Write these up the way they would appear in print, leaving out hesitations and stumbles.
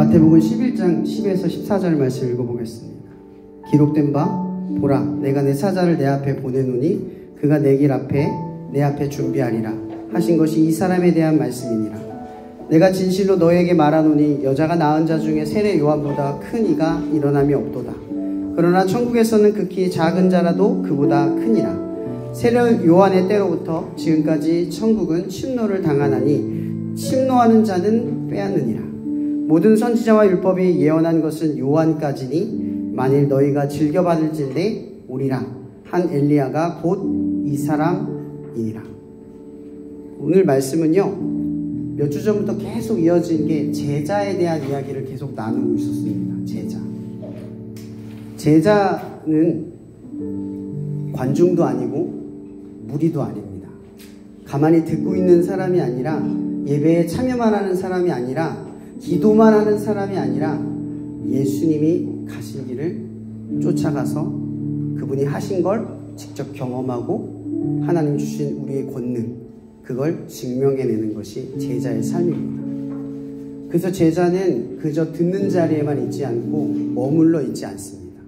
마태복음 11장 10에서 14절 말씀 읽어보겠습니다. 기록된 바 보라 내가 내 사자를 내 앞에 보내노니 그가 내 길 앞에 내 앞에 준비하리라 하신 것이 이 사람에 대한 말씀이니라. 내가 진실로 너에게 말하노니 여자가 낳은 자 중에 세례 요한보다 큰 이가 일어남이 없도다. 그러나 천국에서는 극히 작은 자라도 그보다 크니라. 세례 요한의 때로부터 지금까지 천국은 침노를 당하나니 침노하는 자는 빼앗느니라. 모든 선지자와 율법이 예언한 것은 요한까지니 만일 너희가 즐겨받을진대 오리라 한 엘리야가 곧 이 사람이니라. 오늘 말씀은요 몇 주 전부터 계속 이어진 게 제자에 대한 이야기를 계속 나누고 있었습니다. 제자는 관중도 아니고 무리도 아닙니다. 가만히 듣고 있는 사람이 아니라 예배에 참여만 하는 사람이 아니라 기도만 하는 사람이 아니라 예수님이 가신 길을 쫓아가서 그분이 하신 걸 직접 경험하고 하나님 주신 우리의 권능 그걸 증명해내는 것이 제자의 삶입니다. 그래서 제자는 그저 듣는 자리에만 있지 않고 머물러 있지 않습니다.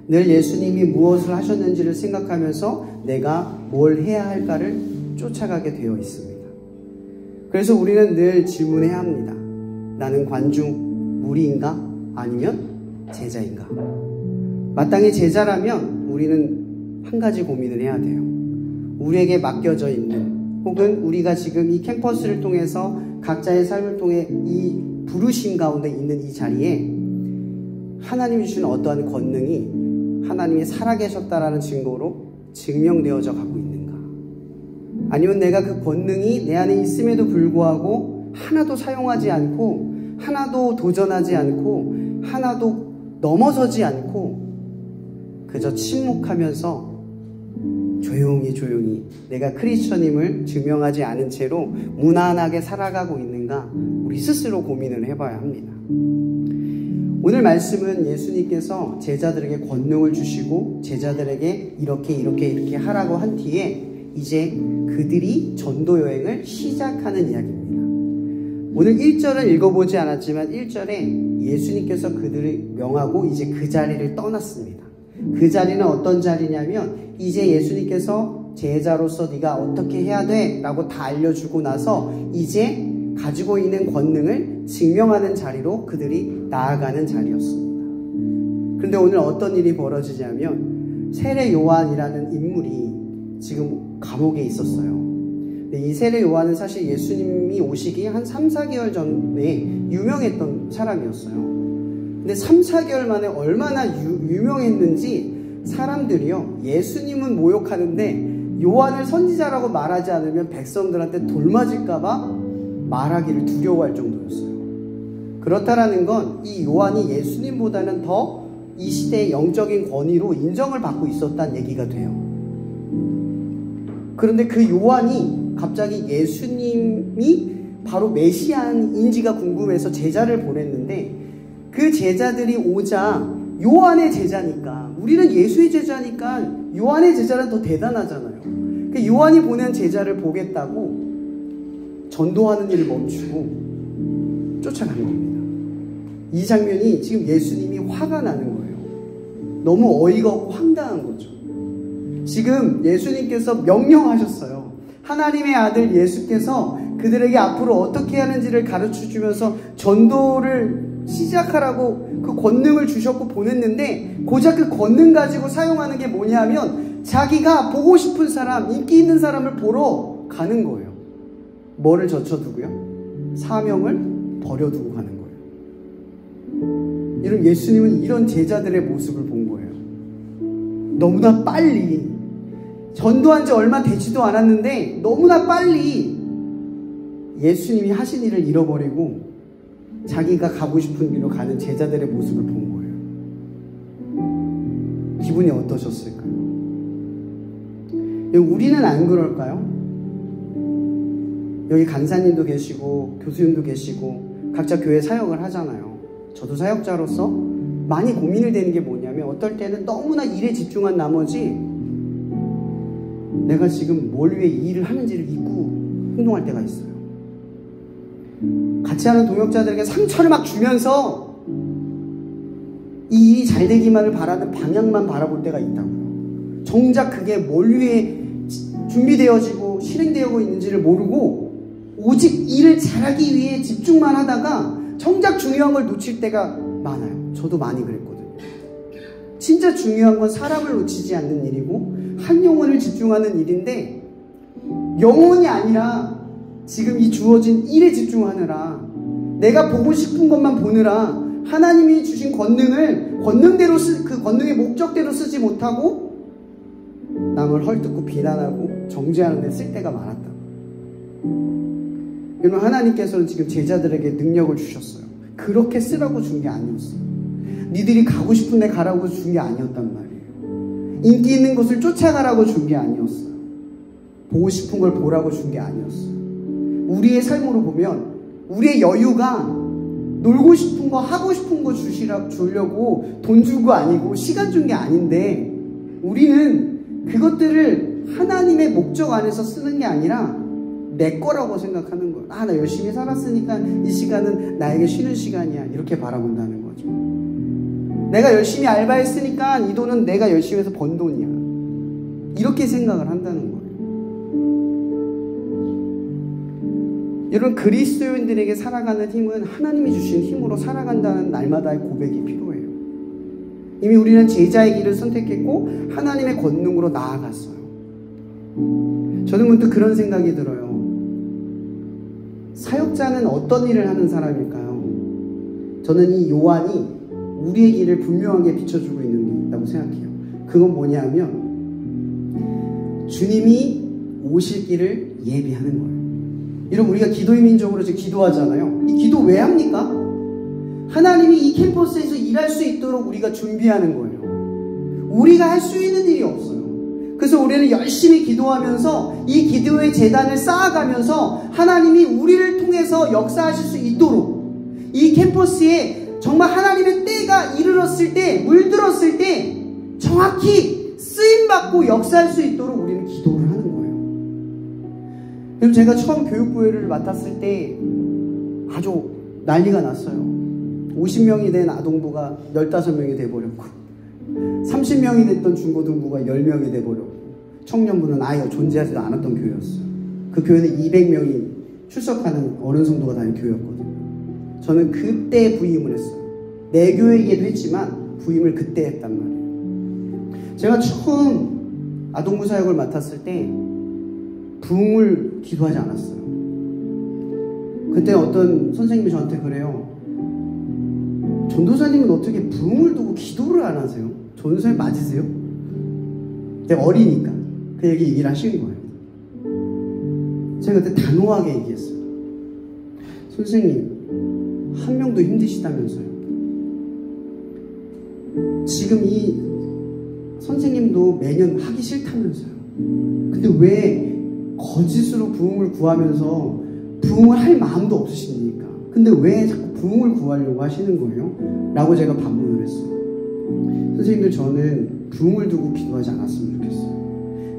늘 예수님이 무엇을 하셨는지를 생각하면서 내가 뭘 해야 할까를 쫓아가게 되어 있습니다. 그래서 우리는 늘 질문해야 합니다. 나는 관중, 무리인가? 아니면 제자인가? 마땅히 제자라면 우리는 한 가지 고민을 해야 돼요. 우리에게 맡겨져 있는 혹은 우리가 지금 이 캠퍼스를 통해서 각자의 삶을 통해 이 부르심 가운데 있는 이 자리에 하나님이 주신 어떠한 권능이 하나님이 살아계셨다라는 증거로 증명되어져 가고 있는가? 아니면 내가 그 권능이 내 안에 있음에도 불구하고 하나도 사용하지 않고 하나도 도전하지 않고 하나도 넘어서지 않고 그저 침묵하면서 조용히 내가 크리스천임을 증명하지 않은 채로 무난하게 살아가고 있는가 우리 스스로 고민을 해봐야 합니다. 오늘 말씀은 예수님께서 제자들에게 권능을 주시고 제자들에게 이렇게 하라고 한 뒤에 이제 그들이 전도 여행을 시작하는 이야기입니다. 오늘 1절은 읽어보지 않았지만 1절에 예수님께서 그들을 명하고 이제 그 자리를 떠났습니다. 그 자리는 어떤 자리냐면 이제 예수님께서 제자로서 네가 어떻게 해야 돼? 라고 다 알려주고 나서 이제 가지고 있는 권능을 증명하는 자리로 그들이 나아가는 자리였습니다. 그런데 오늘 어떤 일이 벌어지냐면 세례 요한이라는 인물이 지금 감옥에 있었어요. 근데 이 세례 요한은 사실 예수님이 오시기 한 3, 4개월 전에 유명했던 사람이었어요. 근데 3, 4개월 만에 얼마나 유명했는지 사람들이요 예수님은 모욕하는데 요한을 선지자라고 말하지 않으면 백성들한테 돌맞을까봐 말하기를 두려워할 정도였어요. 그렇다라는 건 이 요한이 예수님보다는 더 이 시대의 영적인 권위로 인정을 받고 있었다는 얘기가 돼요. 그런데 그 요한이 갑자기 예수님이 바로 메시아인지가 궁금해서 제자를 보냈는데 그 제자들이 오자 요한의 제자니까 우리는 예수의 제자니까 요한의 제자는 더 대단하잖아요. 그 요한이 보낸 제자를 보겠다고 전도하는 일을 멈추고 쫓아간 겁니다. 이 장면이 지금 예수님이 화가 나는 거예요. 너무 어이가 없고 황당한 거죠. 지금 예수님께서 명령하셨어요. 하나님의 아들 예수께서 그들에게 앞으로 어떻게 하는지를 가르쳐주면서 전도를 시작하라고 그 권능을 주셨고 보냈는데 고작 그 권능 가지고 사용하는 게 뭐냐면 자기가 보고 싶은 사람, 인기 있는 사람을 보러 가는 거예요. 뭐를 젖혀두고요? 사명을 버려두고 가는 거예요. 여러분 예수님은 이런 제자들의 모습을 본 거예요. 너무나 빨리 전도한 지 얼마 되지도 않았는데 너무나 빨리 예수님이 하신 일을 잃어버리고 자기가 가고 싶은 길로 가는 제자들의 모습을 본 거예요. 기분이 어떠셨을까요? 우리는 안 그럴까요? 여기 간사님도 계시고 교수님도 계시고 각자 교회 사역을 하잖아요. 저도 사역자로서 많이 고민이 되는 게 뭐냐면 어떨 때는 너무나 일에 집중한 나머지 내가 지금 뭘 위해 이 일을 하는지를 잊고 행동할 때가 있어요. 같이 하는 동역자들에게 상처를 막 주면서 이 일이 잘 되기만을 바라는 방향만 바라볼 때가 있다고요. 정작 그게 뭘 위해 준비되어지고 실행되고 있는지를 모르고 오직 일을 잘하기 위해 집중만 하다가 정작 중요한 걸 놓칠 때가 많아요. 저도 많이 그랬거든요. 진짜 중요한 건 사람을 놓치지 않는 일이고 한 영혼을 집중하는 일인데, 영혼이 아니라 지금 이 주어진 일에 집중하느라, 내가 보고 싶은 것만 보느라 하나님이 주신 권능을 권능대로 그 권능의 목적대로 쓰지 못하고 남을 헐뜯고 비난하고 정죄하는 데 쓸 때가 많았다. 여러분, 하나님께서는 지금 제자들에게 능력을 주셨어요. 그렇게 쓰라고 준 게 아니었어요. 니들이 가고 싶은 데 가라고 준 게 아니었단 말이에요. 인기 있는 곳을 쫓아가라고 준 게 아니었어요. 보고 싶은 걸 보라고 준 게 아니었어요. 우리의 삶으로 보면 우리의 여유가 놀고 싶은 거, 하고 싶은 거 주려고 돈 주고 아니고 시간 준 게 아닌데, 우리는 그것들을 하나님의 목적 안에서 쓰는 게 아니라 내 거라고 생각하는 거예요. 나 열심히 살았으니까 이 시간은 나에게 쉬는 시간이야, 이렇게 바라본다는 거죠. 내가 열심히 알바했으니까 이 돈은 내가 열심히 해서 번 돈이야, 이렇게 생각을 한다는 거예요. 여러분, 그리스도인들에게 살아가는 힘은 하나님이 주신 힘으로 살아간다는 날마다의 고백이 필요해요. 이미 우리는 제자의 길을 선택했고 하나님의 권능으로 나아갔어요. 저는 문득 그런 생각이 들어요. 사역자는 어떤 일을 하는 사람일까요? 저는 이 요한이 우리의 길을 분명하게 비춰주고 있는 게 있다고 생각해요. 그건 뭐냐면 주님이 오실 길을 예비하는 거예요. 여러분, 우리가 기도의 민족으로 지금 기도하잖아요. 이 기도 왜 합니까? 하나님이 이 캠퍼스에서 일할 수 있도록 우리가 준비하는 거예요. 우리가 할 수 있는 일이 없어요. 그래서 우리는 열심히 기도하면서 이 기도의 재단을 쌓아가면서 하나님이 우리를 통해서 역사하실 수 있도록, 이 캠퍼스에 정말 하나님의 때가 이르렀을 때, 물들었을 때 정확히 쓰임받고 역사할 수 있도록 우리는 기도를 하는 거예요. 여러분, 제가 처음 교육부회를 맡았을 때 아주 난리가 났어요. 50명이 된 아동부가 15명이 돼버렸고, 30명이 됐던 중고등부가 10명이 돼버렸고, 청년부는 아예 존재하지도 않았던 교회였어요. 그 교회는 200명이 출석하는 어른 성도가 다니는 교회였거든요. 저는 그때 부임을 했어요. 내 교회이기도 했지만 부임을 그때 했단 말이에요. 제가 처음 아동부 사역을 맡았을 때 부흥을 기도하지 않았어요. 그때 어떤 선생님이 저한테 그래요. 전도사님은 어떻게 부흥을 두고 기도를 안 하세요? 전도사님 맞으세요? 내가 어리니까 그 얘기를 하신 거예요. 제가 그때 단호하게 얘기했어요. 선생님, 한 명도 힘드시다면서요. 지금 이 선생님도 매년 하기 싫다면서요. 근데 왜 거짓으로 부흥을 구하면서 부흥을 할 마음도 없으십니까? 근데 왜 자꾸 부흥을 구하려고 하시는 거예요? 라고 제가 반문을 했어요. 선생님들, 저는 부흥을 두고 기도하지 않았으면 좋겠어요.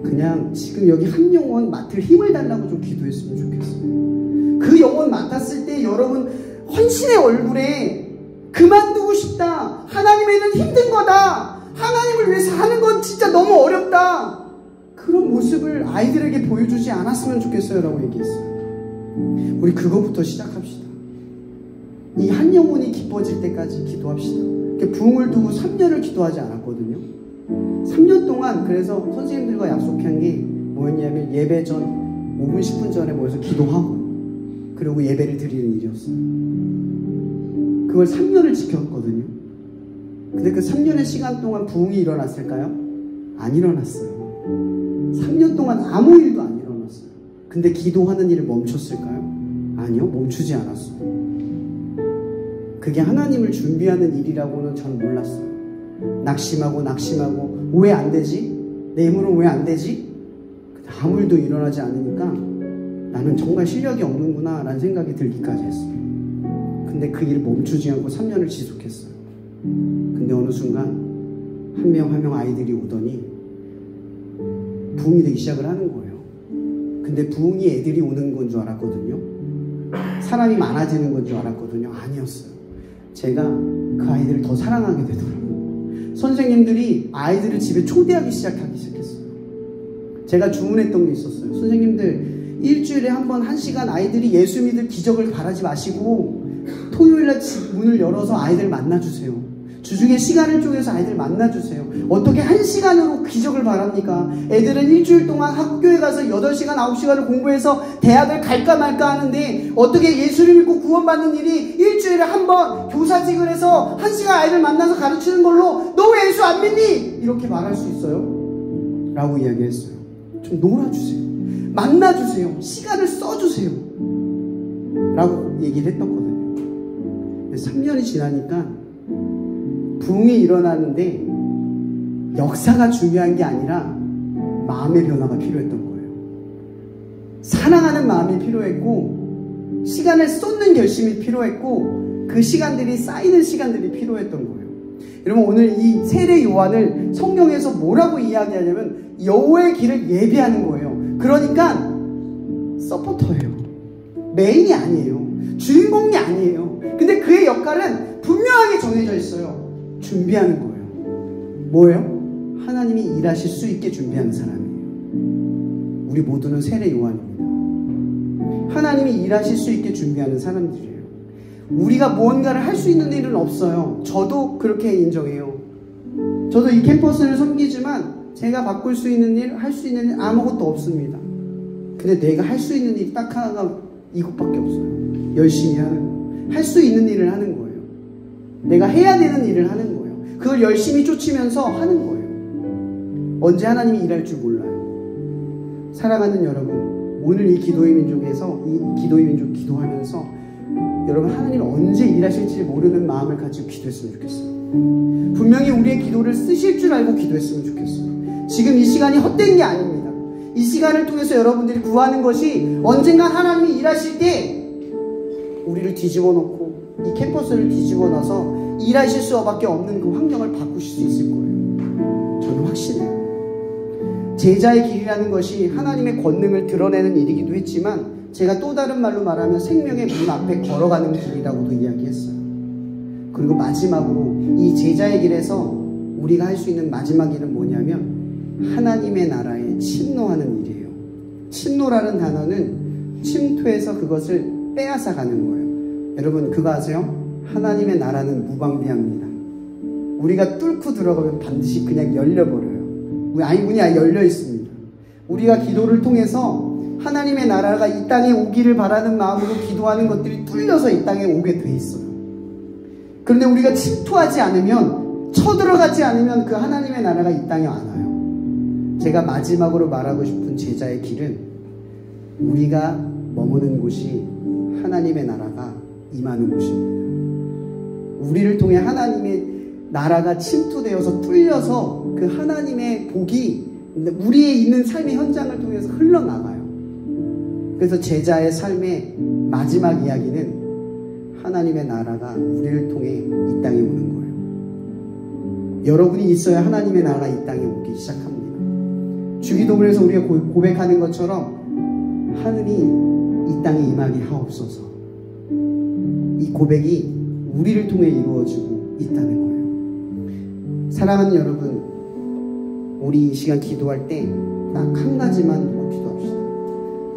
그냥 지금 여기 한 영혼 맡을 힘을 달라고 좀 기도했으면 좋겠어요. 그 영혼 맡았을 때 여러분 헌신의 얼굴에 그만두고 싶다, 하나님의 일은 힘든 거다, 하나님을 위해서 하는 건 진짜 너무 어렵다, 그런 모습을 아이들에게 보여주지 않았으면 좋겠어요 라고 얘기했어요. 우리 그거부터 시작합시다. 이 한 영혼이 기뻐질 때까지 기도합시다. 부흥을 두고 3년을 기도하지 않았거든요. 3년 동안 그래서 선생님들과 약속한 게 뭐였냐면 예배 전 5분 10분 전에 모여서 기도하고 그리고 예배를 드리는 일이었어요. 그걸 3년을 지켰거든요. 근데 그 3년의 시간 동안 부흥이 일어났을까요? 안 일어났어요. 3년 동안 아무 일도 안 일어났어요. 근데 기도하는 일을 멈췄을까요? 아니요, 멈추지 않았어요. 그게 하나님을 준비하는 일이라고는 저는 몰랐어요. 낙심하고 왜 안 되지? 내 힘으로는 왜 안 되지? 아무 일도 일어나지 않으니까 나는 정말 실력이 없는구나 라는 생각이 들기까지 했어요. 근데 그 일을 멈추지 않고 3년을 지속했어요. 근데 어느 순간 한 명 한 명 아이들이 오더니 부흥이 되기 시작을 하는 거예요. 근데 부흥이 애들이 오는 건 줄 알았거든요. 사람이 많아지는 건 줄 알았거든요. 아니었어요. 제가 그 아이들을 더 사랑하게 되더라고요. 선생님들이 아이들을 집에 초대하기 시작했어요. 제가 주문했던 게 있었어요. 선생님들, 일주일에 한 번 1시간 아이들이 예수 믿을 기적을 바라지 마시고 토요일날 집 문을 열어서 아이들 만나주세요. 주중에 시간을 쪼개서 아이들 만나주세요. 어떻게 1시간으로 기적을 바랍니까? 애들은 일주일 동안 학교에 가서 8시간, 9시간을 공부해서 대학을 갈까 말까 하는데 어떻게 예수를 믿고 구원받는 일이 일주일에 한 번 교사직을 해서 1시간 아이들 만나서 가르치는 걸로 너 왜 예수 안 믿니? 이렇게 말할 수 있어요? 라고 이야기했어요. 좀 놀아주세요. 만나주세요. 시간을 써주세요. 라고 얘기를 했었거든요. 3년이 지나니까 부흥이 일어나는데 역사가 중요한 게 아니라 마음의 변화가 필요했던 거예요. 사랑하는 마음이 필요했고 시간을 쏟는 결심이 필요했고 그 시간들이 쌓이는 시간들이 필요했던 거예요. 여러분, 오늘 이 세례 요한을 성경에서 뭐라고 이야기하냐면 여호와의 길을 예비하는 거예요. 그러니까 서포터예요. 메인이 아니에요. 주인공이 아니에요. 근데 그의 역할은 분명하게 정해져 있어요. 준비하는 거예요. 뭐예요? 하나님이 일하실 수 있게 준비하는 사람이에요. 우리 모두는 세례 요한입니다. 하나님이 일하실 수 있게 준비하는 사람들이에요. 우리가 무언가를 할 수 있는 일은 없어요. 저도 그렇게 인정해요. 저도 이 캠퍼스를 섬기지만 제가 바꿀 수 있는 일, 할 수 있는 일 아무것도 없습니다. 근데 내가 할 수 있는 일이 딱 하나가 이것밖에 없어요. 열심히 하는 거. 할 수 있는 일을 하는 거예요. 내가 해야 되는 일을 하는 거예요. 그걸 열심히 쫓으면서 하는 거예요. 언제 하나님이 일할 줄 몰라요. 사랑하는 여러분, 오늘 이 기도의 민족에서 이 기도의 민족 기도하면서 여러분, 하나님 언제 일하실지 모르는 마음을 가지고 기도했으면 좋겠어요. 분명히 우리의 기도를 쓰실 줄 알고 기도했으면 좋겠어요. 지금 이 시간이 헛된 게 아닙니다. 이 시간을 통해서 여러분들이 구하는 것이 언젠가 하나님이 일하실 때 우리를 뒤집어 놓고 이 캠퍼스를 뒤집어 놔서 일하실 수밖에 없는 그 환경을 바꾸실 수 있을 거예요. 저는 확신해요. 제자의 길이라는 것이 하나님의 권능을 드러내는 일이기도 했지만 제가 또 다른 말로 말하면 생명의 문 앞에 걸어가는 길이라고도 이야기했어요. 그리고 마지막으로 이 제자의 길에서 우리가 할 수 있는 마지막 일은 뭐냐면 하나님의 나라에 침노하는 일이에요. 침노라는 단어는 침투해서 그것을 빼앗아 가는 거예요. 여러분, 그거 아세요? 하나님의 나라는 무방비합니다. 우리가 뚫고 들어가면 반드시 그냥 열려버려요. 아니, 문이 열려 있습니다. 우리가 기도를 통해서 하나님의 나라가 이 땅에 오기를 바라는 마음으로 기도하는 것들이 뚫려서 이 땅에 오게 돼 있어요. 그런데 우리가 침투하지 않으면, 쳐들어가지 않으면 그 하나님의 나라가 이 땅에 안 와요. 제가 마지막으로 말하고 싶은 제자의 길은 우리가 머무는 곳이 하나님의 나라가 임하는 곳입니다. 우리를 통해 하나님의 나라가 침투되어서 뚫려서 그 하나님의 복이 우리의 있는 삶의 현장을 통해서 흘러나가요. 그래서 제자의 삶의 마지막 이야기는 하나님의 나라가 우리를 통해 이 땅에 오는 거예요. 여러분이 있어야 하나님의 나라가 이 땅에 오기 시작합니다. 주기도문에서 우리가 고백하는 것처럼 하늘이 이 땅에 임하게 하옵소서. 이 고백이 우리를 통해 이루어지고 있다는 거예요. 사랑하는 여러분, 우리 이 시간 기도할 때 딱 한 가지만 꼭 기도합시다.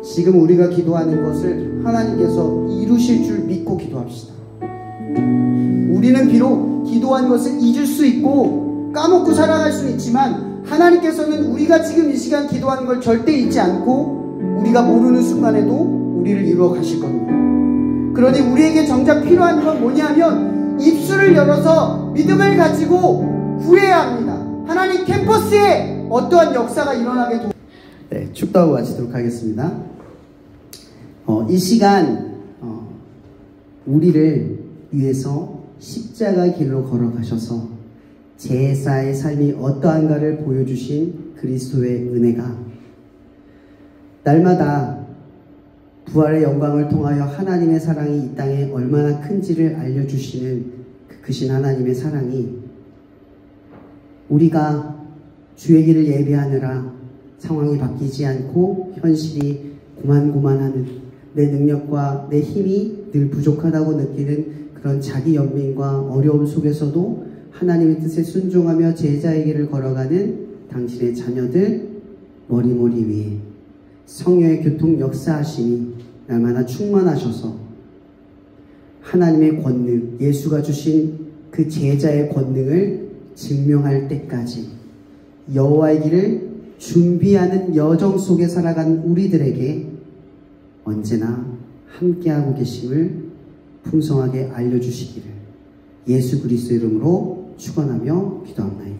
지금 우리가 기도하는 것을 하나님께서 이루실 줄 믿고 기도합시다. 우리는 비록 기도한 것을 잊을 수 있고 까먹고 살아갈 수 있지만 하나님께서는 우리가 지금 이 시간 기도하는 걸 절대 잊지 않고 우리가 모르는 순간에도 우리를 이루어 가실 겁니다. 그러니 우리에게 정작 필요한 건 뭐냐면 입술을 열어서 믿음을 가지고 구해야 합니다. 하나님 캠퍼스에 어떠한 역사가 일어나게 축도하고 마치도록 하겠습니다. 이 시간 우리를 위해서 십자가 길로 걸어가셔서 제사의 삶이 어떠한가를 보여주신 그리스도의 은혜가 날마다 부활의 영광을 통하여 하나님의 사랑이 이 땅에 얼마나 큰지를 알려주시는 그 크신 하나님의 사랑이 우리가 주의 길을 예배하느라 상황이 바뀌지 않고 현실이 고만고만하는 내 능력과 내 힘이 늘 부족하다고 느끼는 그런 자기 연민과 어려움 속에서도 하나님의 뜻에 순종하며 제자의 길을 걸어가는 당신의 자녀들 머리머리 위에 성령의 교통 역사하심이 날마다 충만하셔서 하나님의 권능, 예수가 주신 그 제자의 권능을 증명할 때까지 여호와의 길을 준비하는 여정 속에 살아간 우리들에게 언제나 함께하고 계심을 풍성하게 알려주시기를 예수 그리스도 이름으로 축원하며 기도합니다.